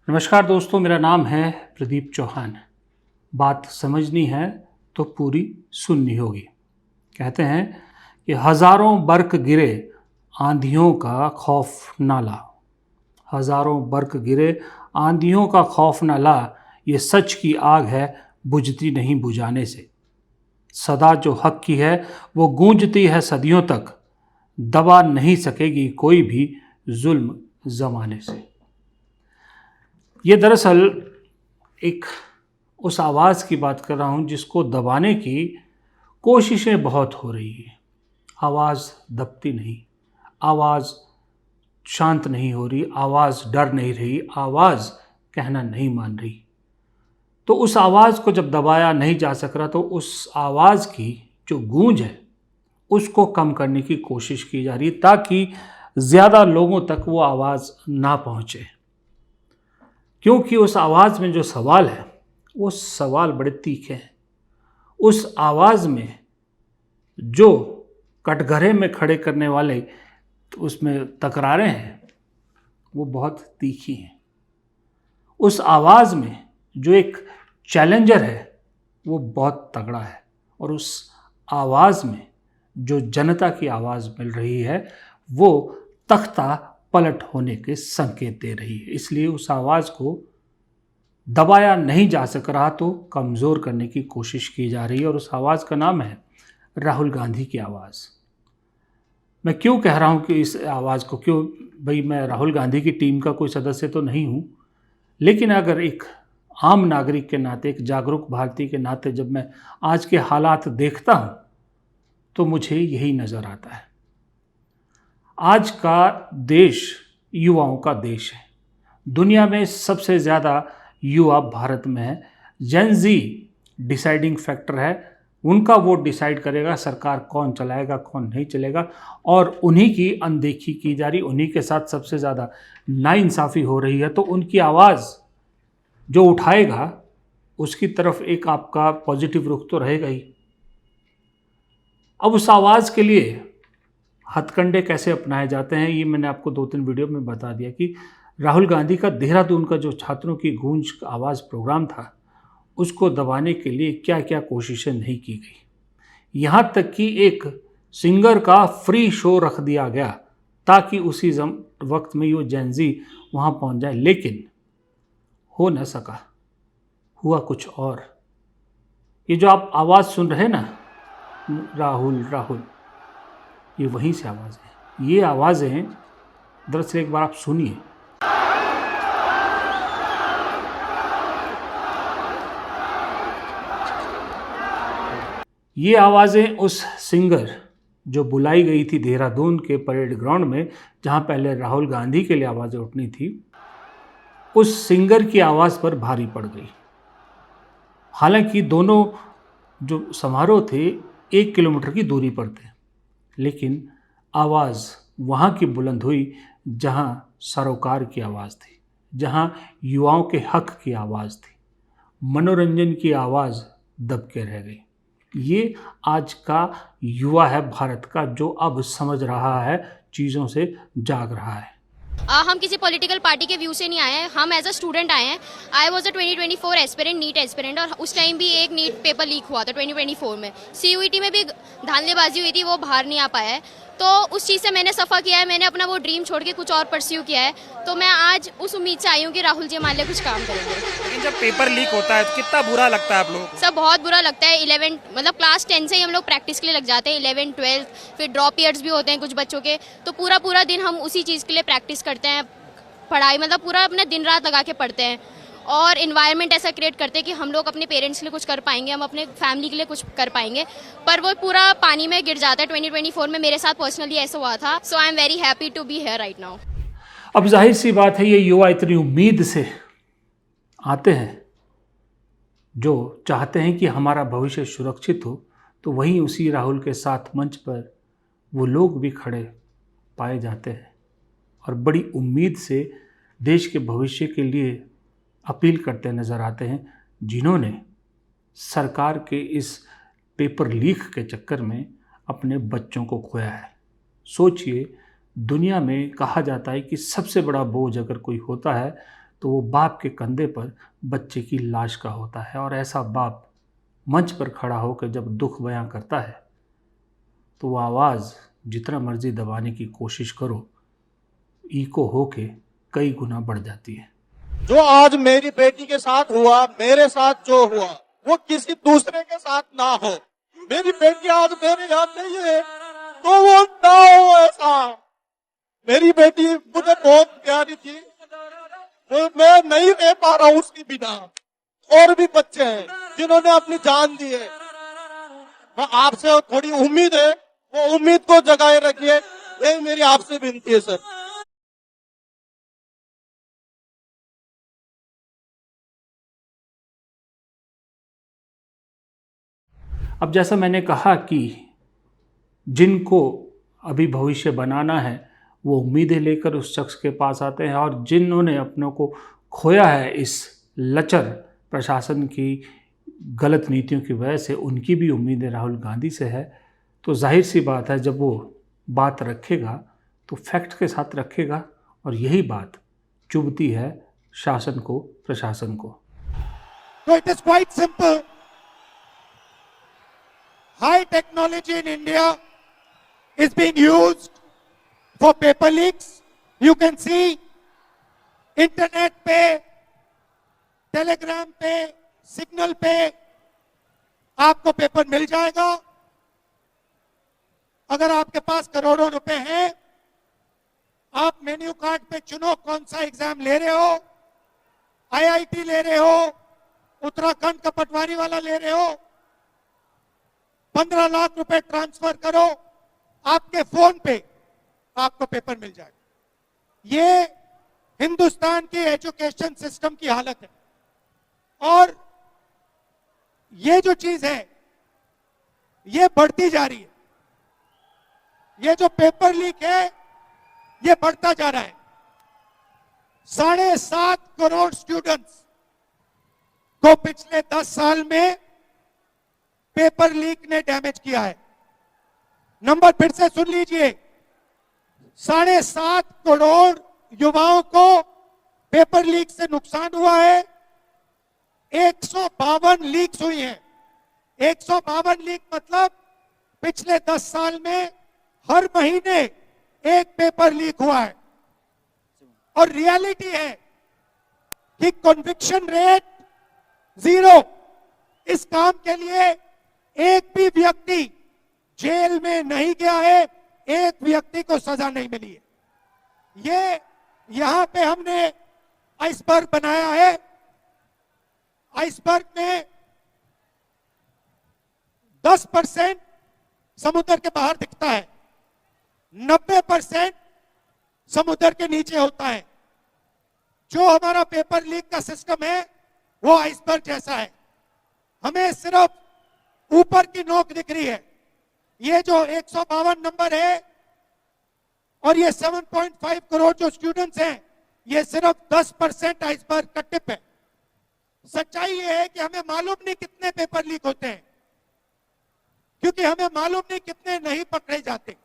नमस्कार दोस्तों, मेरा नाम है प्रदीप चौहान। बात समझनी है तो पूरी सुननी होगी। कहते हैं कि हज़ारों बर्क गिरे आंधियों का खौफ ना ला। हज़ारों बर्क गिरे आंधियों का खौफ ना ला, ये सच की आग है बुझती नहीं बुझाने से। सदा जो हक की है वो गूंजती है सदियों तक, दबा नहीं सकेगी कोई भी जुल्म ज़माने से। ये दरअसल एक उस आवाज़ की बात कर रहा हूँ जिसको दबाने की कोशिशें बहुत हो रही हैं। आवाज़ दबती नहीं, आवाज़ शांत नहीं हो रही, आवाज़ डर नहीं रही, आवाज़ कहना नहीं मान रही। तो उस आवाज़ को जब दबाया नहीं जा सक रहा तो उस आवाज़ की जो गूंज है उसको कम करने की कोशिश की जा रही है ताकि ज़्यादा लोगों तक वो आवाज़ ना पहुँचे। क्योंकि उस आवाज़ में जो सवाल है वो सवाल बड़े तीखे हैं। उस आवाज़ में जो कटघरे में खड़े करने वाले उसमें तकरारें हैं वो बहुत तीखी हैं। उस आवाज़ में जो एक चैलेंजर है वो बहुत तगड़ा है, और उस आवाज़ में जो जनता की आवाज़ मिल रही है वो तख्ता पलट होने के संकेत दे रही है। इसलिए उस आवाज़ को दबाया नहीं जा सक रहा तो कमज़ोर करने की कोशिश की जा रही है, और उस आवाज़ का नाम है राहुल गांधी की आवाज़। मैं क्यों कह रहा हूँ कि इस आवाज़ को क्यों, भाई मैं राहुल गांधी की टीम का कोई सदस्य तो नहीं हूँ, लेकिन अगर एक आम नागरिक के नाते, एक जागरूक भारतीय के नाते जब मैं आज के हालात देखता हूँ तो मुझे यही नज़र आता है। आज का देश युवाओं का देश है। दुनिया में सबसे ज़्यादा युवा भारत में है। जेन ज़ी डिसाइडिंग फैक्टर है। उनका वोट डिसाइड करेगा सरकार कौन चलाएगा कौन नहीं चलेगा, और उन्हीं की अनदेखी की जा रही, उन्हीं के साथ सबसे ज़्यादा नाइंसाफ़ी हो रही है। तो उनकी आवाज़ जो उठाएगा उसकी तरफ एक आपका पॉजिटिव रुख तो रहेगा ही। अब उस आवाज़ के लिए हथकंडे कैसे अपनाए जाते हैं ये मैंने आपको 2-3 वीडियो में बता दिया कि राहुल गांधी का देहरादून का जो छात्रों की गूंज आवाज़ प्रोग्राम था उसको दबाने के लिए क्या क्या कोशिशें नहीं की गई। यहाँ तक कि एक सिंगर का फ्री शो रख दिया गया ताकि उसी वक्त में ये जेन ज़ी वहाँ पहुँच जाए, लेकिन हो न सका। हुआ कुछ और। ये जो आप आवाज़ सुन रहे हैं ना, राहुल राहुल, ये वहीं से आवाज़ है। ये आवाज़ें दरअसल एक बार आप सुनिए। ये आवाज़ें उस सिंगर जो बुलाई गई थी देहरादून के परेड ग्राउंड में, जहाँ पहले राहुल गांधी के लिए आवाज़ें उठनी थी, उस सिंगर की आवाज़ पर भारी पड़ गई। हालांकि दोनों जो समारोह थे 1 किलोमीटर की दूरी पर थे, लेकिन आवाज़ वहाँ की बुलंद हुई जहाँ सरोकार की आवाज़ थी, जहाँ युवाओं के हक की आवाज़ थी, मनोरंजन की आवाज़ दब के रह गई। ये आज का युवा है भारत का, जो अब समझ रहा है, चीज़ों से जाग रहा है। हम किसी पॉलिटिकल पार्टी के व्यू से नहीं आए हैं, हम एज अ स्टूडेंट आए हैं। I was a 2024 aspirant, NEET aspirant, और उस टाइम भी एक नीट पेपर लीक हुआ था 2024 में। CUET में भी धांधलेबाजी हुई थी, वो बाहर नहीं आ पाया है। तो उस चीज़ से मैंने सफ़ा किया है, मैंने अपना वो ड्रीम छोड़ के कुछ और परस्यू किया है। तो मैं आज उस उम्मीद से आई हूँ कि राहुल जी हमारे लिए कुछ काम करेंगे। लेकिन जब पेपर लीक होता है तो कितना बुरा लगता है आप लोगों को? सब बहुत बुरा लगता है। 11 मतलब क्लास 10 से ही हम लोग प्रैक्टिस के लिए लग जाते हैं, 11, 12, फिर ड्रॉप ईयर्स भी होते हैं कुछ बच्चों के। तो पूरा दिन हम उसी चीज़ के लिए प्रैक्टिस करते हैं, पढ़ाई मतलब पूरा अपना दिन रात लगा के पढ़ते हैं, और इन्वायरमेंट ऐसा क्रिएट करते हैं कि हम लोग अपने पेरेंट्स के लिए कुछ कर पाएंगे, हम अपने फैमिली के लिए कुछ कर पाएंगे। पर वो पूरा पानी में गिर जाता है। 2024 में मेरे साथ पर्सनली ऐसा हुआ था। So I am very happy to be here right now. अब जाहिर सी बात है, ये युवा इतनी उम्मीद से आते हैं, जो चाहते हैं कि हमारा भविष्य सुरक्षित हो, तो वहीं उसी राहुल के साथ मंच पर वो लोग भी खड़े पाए जाते हैं और बड़ी उम्मीद से देश के भविष्य के लिए अपील करते नज़र आते हैं, जिन्होंने सरकार के इस पेपर लीक के चक्कर में अपने बच्चों को खोया है। सोचिए, दुनिया में कहा जाता है कि सबसे बड़ा बोझ अगर कोई होता है तो वो बाप के कंधे पर बच्चे की लाश का होता है। और ऐसा बाप मंच पर खड़ा होकर जब दुख बयां करता है तो वो आवाज़ जितना मर्जी दबाने की कोशिश करो, ईको होके कई गुना बढ़ जाती है। जो आज मेरी बेटी के साथ हुआ, मेरे साथ जो हुआ, वो किसी दूसरे के साथ ना हो। मेरी बेटी आज मेरे यहाँ नहीं है तो वो ना हो ऐसा। मेरी बेटी मुझे बहुत प्यारी थी, वो मैं नहीं रह पा रहा हूँ उसके बिना। और भी बच्चे हैं जिन्होंने अपनी जान दी है। मैं आपसे थोड़ी उम्मीद है, वो उम्मीद को जगाए रखिए, ये मेरी आपसे विनती है सर। अब जैसा मैंने कहा कि जिनको अभी भविष्य बनाना है वो उम्मीदें लेकर उस शख्स के पास आते हैं, और जिन्होंने अपनों को खोया है इस लचर प्रशासन की गलत नीतियों की वजह से, उनकी भी उम्मीदें राहुल गांधी से है। तो जाहिर सी बात है, जब वो बात रखेगा तो फैक्ट के साथ रखेगा, और यही बात चुभती है शासन को, प्रशासन को। So it is quite simple. High technology in India is being used for paper leaks. You can see internet पे, telegram पे, signal पे आपको पेपर मिल जाएगा। अगर आपके पास करोड़ों रुपए हैं, आप मेन्यू कार्ड पे चुनो कौन सा एग्जाम ले रहे हो, IIT ले रहे हो, उत्तराखंड का पटवारी वाला ले रहे हो, 15 लाख रुपए ट्रांसफर करो, आपके फोन पे आपको पेपर मिल जाएगा। ये हिंदुस्तान के एजुकेशन सिस्टम की हालत है। और ये जो चीज है ये बढ़ती जा रही है। ये जो पेपर लीक है ये बढ़ता जा रहा है। 7.5 करोड़ स्टूडेंट्स को पिछले 10 साल में पेपर लीक ने डैमेज किया है। नंबर फिर से सुन लीजिए, 7.5 करोड़ युवाओं को पेपर लीक से नुकसान हुआ है। 152 लीक्स हुई हैं। 152 लीक मतलब पिछले 10 साल में हर महीने एक पेपर लीक हुआ है। और रियलिटी है कि कन्विक्शन रेट 0। इस काम के लिए एक भी व्यक्ति जेल में नहीं गया है, एक व्यक्ति को सजा नहीं मिली है। ये यहां पे हमने आइसबर्ग बनाया है। आइसबर्ग में 10% समुद्र के बाहर दिखता है, 90% समुद्र के नीचे होता है। जो हमारा पेपर लीक का सिस्टम है वो आइसबर्ग जैसा है। हमें सिर्फ ऊपर की नोक दिख रही है। ये जो 152 नंबर है और ये 7.5 करोड़ जो स्टूडेंट्स हैं, ये सिर्फ 10% आइसबर्ग का टिप है। सच्चाई ये है कि हमें मालूम नहीं कितने पेपर लीक होते हैं, क्योंकि हमें मालूम नहीं कितने नहीं पकड़े जाते।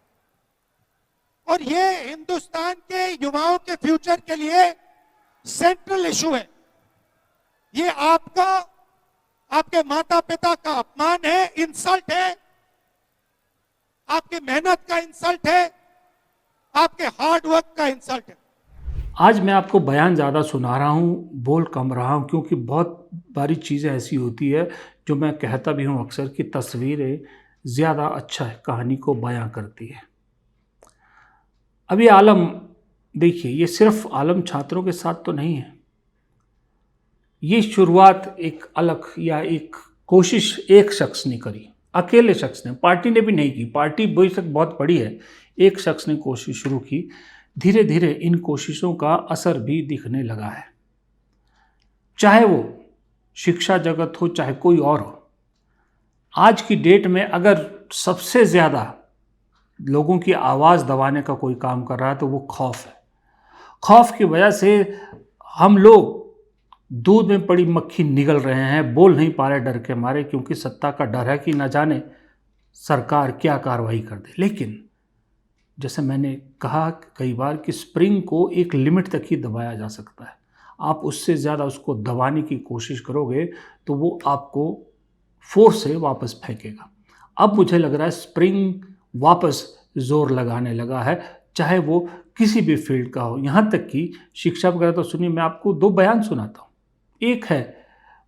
और ये हिंदुस्तान के युवाओं के फ्यूचर के लिए सेंट्रल इशू है। ये आपका, आपके माता पिता का अपमान है, इंसल्ट है, आपकी मेहनत का इंसल्ट है, आपके हार्ड वर्क का इंसल्ट है। आज मैं आपको बयान ज़्यादा सुना रहा हूँ, बोल कम रहा हूँ, क्योंकि बहुत बारी चीज़ें ऐसी होती है जो मैं कहता भी हूँ अक्सर कि तस्वीरें ज़्यादा अच्छा कहानी को बयां करती है। अब ये आलम देखिए, ये सिर्फ आलम छात्रों के साथ तो नहीं है। ये शुरुआत एक अलग या एक कोशिश एक शख्स ने करी, अकेले शख्स ने, पार्टी ने भी नहीं की। पार्टी बेशक बहुत बड़ी है, एक शख्स ने कोशिश शुरू की। धीरे धीरे इन कोशिशों का असर भी दिखने लगा है। चाहे वो शिक्षा जगत हो, चाहे कोई और हो। आज की डेट में अगर सबसे ज़्यादा लोगों की आवाज़ दबाने का कोई काम कर रहा है तो वो खौफ है। खौफ की वजह से हम लोग दूध में पड़ी मक्खी निगल रहे हैं, बोल नहीं पा रहे डर के मारे, क्योंकि सत्ता का डर है कि न जाने सरकार क्या कार्रवाई कर दे। लेकिन जैसे मैंने कहा कई बार कि स्प्रिंग को एक लिमिट तक ही दबाया जा सकता है। आप उससे ज़्यादा उसको दबाने की कोशिश करोगे तो वो आपको फोर्स से वापस फेंकेगा। अब मुझे लग रहा है स्प्रिंग वापस जोर लगाने लगा है, चाहे वो किसी भी फील्ड का हो, यहाँ तक कि शिक्षा वगैरह। तो सुनिए, मैं आपको 2 बयान सुनाता हूँ। एक है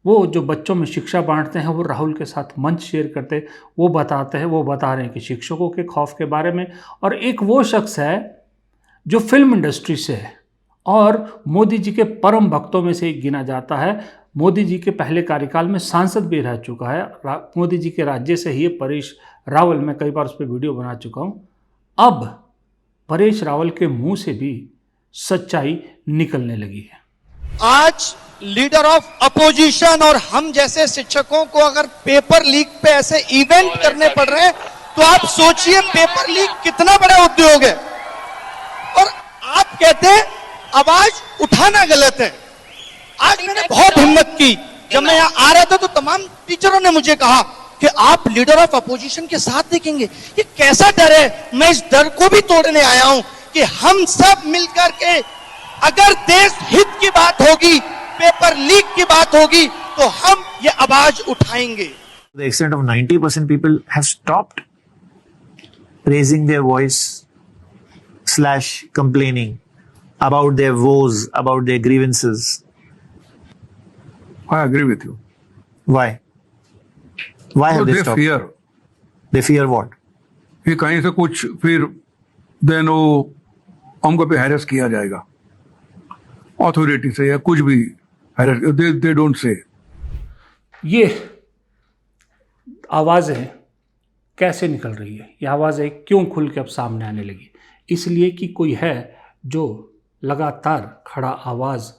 वो जो बच्चों में शिक्षा बांटते हैं, वो राहुल के साथ मंच शेयर करते, वो बता रहे हैं कि शिक्षकों के खौफ के बारे में। और एक वो शख्स है जो फिल्म इंडस्ट्री से है और मोदी जी के परम भक्तों में से एक गिना जाता है। मोदी जी के पहले कार्यकाल में सांसद भी रह चुका है, मोदी जी के राज्य से ही परेश रावल। मैं कई बार उस पर वीडियो बना चुका हूँ। अब परेश रावल के मुंह से भी सच्चाई निकलने लगी है। आज लीडर ऑफ अपोजिशन और हम जैसे शिक्षकों को अगर पेपर लीक पे ऐसे इवेंट करने पड़ रहे हैं, तो आप सोचिए पेपर लीक कितना बड़ा उद्योग है। और आप कहते हैं आवाज उठाना गलत है। आज मैंने बहुत हिम्मत की, जब मैं यहाँ आ रहा था तो तमाम टीचरों ने मुझे कहा कि आप लीडर ऑफ अपोजिशन के साथ देखेंगे। ये कैसा डर है? मैं इस डर को भी तोड़ने आया हूं कि हम सब मिलकर के, अगर देश हित की बात होगी, पेपर लीक की बात होगी, तो हम ये आवाज उठाएंगे। The extent of 90% people have stopped raising their voice / complaining about their woes, about their grievances. I agree with you. Why? Why have they they stopped? fear They fear what? कि कहीं से कुछ फिर देन वो हमको पे harass किया जाएगा अथॉरिटी से या कुछ भी हैरेस। They don't say. ये आवाज़ें कैसे निकल रही है, ये आवाज़ें क्यों खुल के अब सामने आने लगी? इसलिए कि कोई है जो लगातार खड़ा आवाज़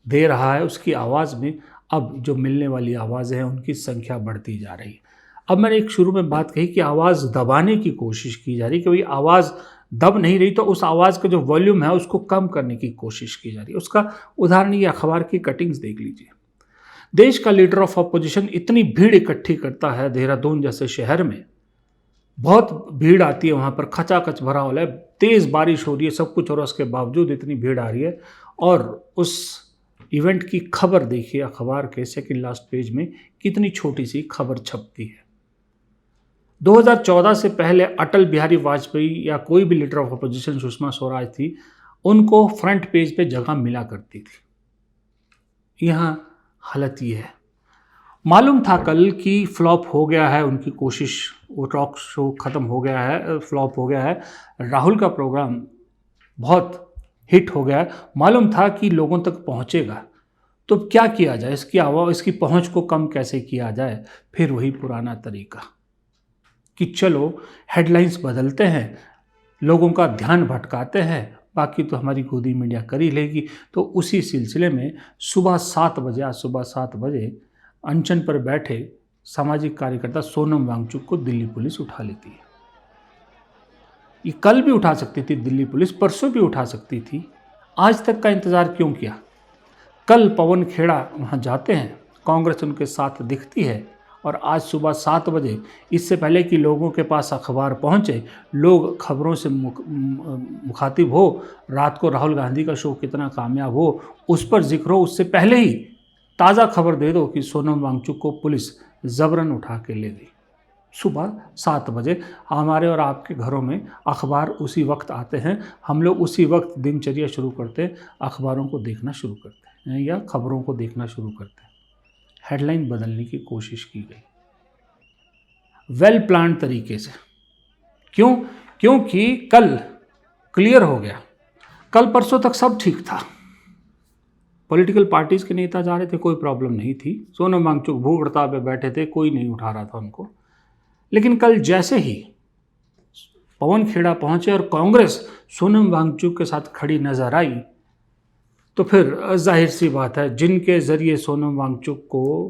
दे रहा है, उसकी आवाज़ में अब जो मिलने वाली आवाज़ें हैं उनकी संख्या बढ़ती जा रही है। अब मैंने एक शुरू में बात कही कि आवाज़ दबाने की कोशिश की जा रही है, कि भाई आवाज़ दब नहीं रही तो उस आवाज़ का जो वॉल्यूम है उसको कम करने की कोशिश की जा रही है। उसका उदाहरण ये अखबार की कटिंग्स देख लीजिए। देश का लीडर ऑफ अपोजिशन इतनी भीड़ इकट्ठी करता है देहरादून जैसे शहर में, बहुत भीड़ आती है वहाँ पर, खचाखच भरा हुआ है, तेज़ बारिश हो रही है, सब कुछ, और उसके बावजूद इतनी भीड़ आ रही है। और उस इवेंट की खबर देखिए अखबार के सेकंड लास्ट पेज में, कितनी छोटी सी खबर छपती है। 2014 से पहले अटल बिहारी वाजपेयी या कोई भी leader of opposition, Sushma Swaraj थी, उनको फ्रंट पेज पे जगह मिला करती थी। यहाँ हालत ये है। मालूम था कल कि फ्लॉप हो गया है उनकी कोशिश, वो टॉक शो ख़त्म हो गया है, फ्लॉप हो गया है, राहुल का प्रोग्राम बहुत हिट हो गया है, मालूम था कि लोगों तक पहुंचेगा। तो क्या किया जाए, इसकी पहुंच को कम कैसे किया जाए? फिर वही पुराना तरीका कि चलो हेडलाइंस बदलते हैं, लोगों का ध्यान भटकाते हैं, बाकी तो हमारी गोदी मीडिया कर ही लेगी। तो उसी सिलसिले में सुबह 7 बजे, आज सुबह 7 बजे अनशन पर बैठे सामाजिक कार्यकर्ता सोनम वांगचुक को दिल्ली पुलिस उठा लेती है। ये कल भी उठा सकती थी दिल्ली पुलिस, परसों भी उठा सकती थी, आज तक का इंतज़ार क्यों किया? कल पवन खेड़ा वहाँ जाते हैं, कांग्रेस उनके साथ दिखती है, और आज सुबह 7 बजे, इससे पहले कि लोगों के पास अखबार पहुँचे, लोग खबरों से मुखातिब हो, रात को राहुल गांधी का शो कितना कामयाब हो उस पर जिक्र हो, उससे पहले ही ताज़ा खबर दे दो कि सोनम वांगचुक को पुलिस ज़बरन उठा के ले गई। सुबह 7 बजे हमारे और आपके घरों में अखबार उसी वक्त आते हैं, हम लोग उसी वक्त दिनचर्या शुरू करते हैं, अखबारों को देखना शुरू करते हैं या खबरों को देखना शुरू करते हैं। हेडलाइन बदलने की कोशिश की गई वेल प्लान तरीके से। क्यों? क्योंकि कल क्लियर हो गया, कल परसों तक सब ठीक था, पॉलिटिकल पार्टीज़ के नेता जा रहे थे, कोई प्रॉब्लम नहीं थी, सोनम वांगचुक भूख हड़ताल पे बैठे थे, कोई नहीं उठा रहा था उनको। लेकिन कल जैसे ही पवन खेड़ा पहुंचे और कांग्रेस सोनम वांगचुक के साथ खड़ी नजर आई, तो फिर जाहिर सी बात है, जिनके ज़रिए सोनम वांगचुक को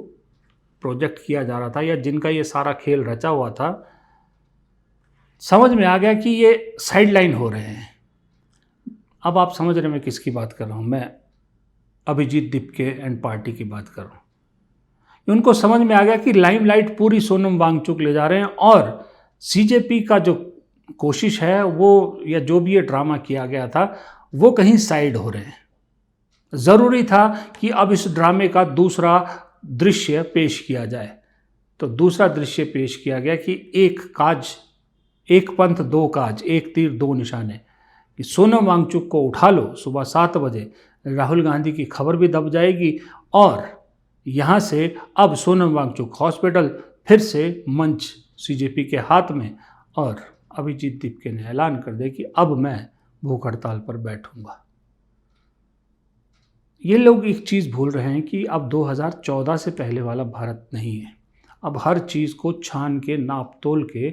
प्रोजेक्ट किया जा रहा था या जिनका ये सारा खेल रचा हुआ था, समझ में आ गया कि ये साइडलाइन हो रहे हैं। अब आप समझ रहे हैं मैं किसकी बात कर रहा हूँ? मैं अभिजीत दीपके एंड पार्टी की बात कर रहा हूँ। उनको समझ में आ गया कि लाइमलाइट पूरी सोनम वांगचुक ले जा रहे हैं, और सीजेपी का जो कोशिश है वो, या जो भी ये ड्रामा किया गया था, वो कहीं साइड हो रहे हैं। ज़रूरी था कि अब इस ड्रामे का दूसरा दृश्य पेश किया जाए। तो दूसरा दृश्य पेश किया गया कि एक पंथ दो काज, एक तीर दो निशाने, कि सोनम वांगचुक को उठा लो सुबह 7 बजे, राहुल गांधी की खबर भी दब जाएगी और यहाँ से अब सोनम वांगचुक हॉस्पिटल फिर से मंच सीजेपी के हाथ में, और अभिजीत दीपके ने ऐलान कर दिया कि अब मैं भूख हड़ताल पर बैठूंगा। ये लोग एक चीज़ भूल रहे हैं कि अब 2014 से पहले वाला भारत नहीं है। अब हर चीज़ को छान के नाप तोल के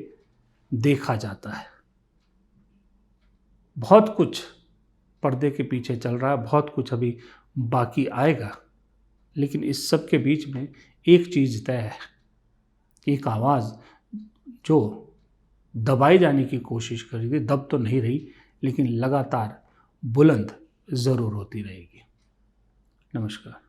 देखा जाता है। बहुत कुछ पर्दे के पीछे चल रहा है, बहुत कुछ अभी बाकी आएगा, लेकिन इस सब के बीच में एक चीज़ तय है, एक आवाज़ जो दबाई जाने की कोशिश कर रही थी, दब तो नहीं रही, लेकिन लगातार बुलंद ज़रूर होती रहेगी। नमस्कार।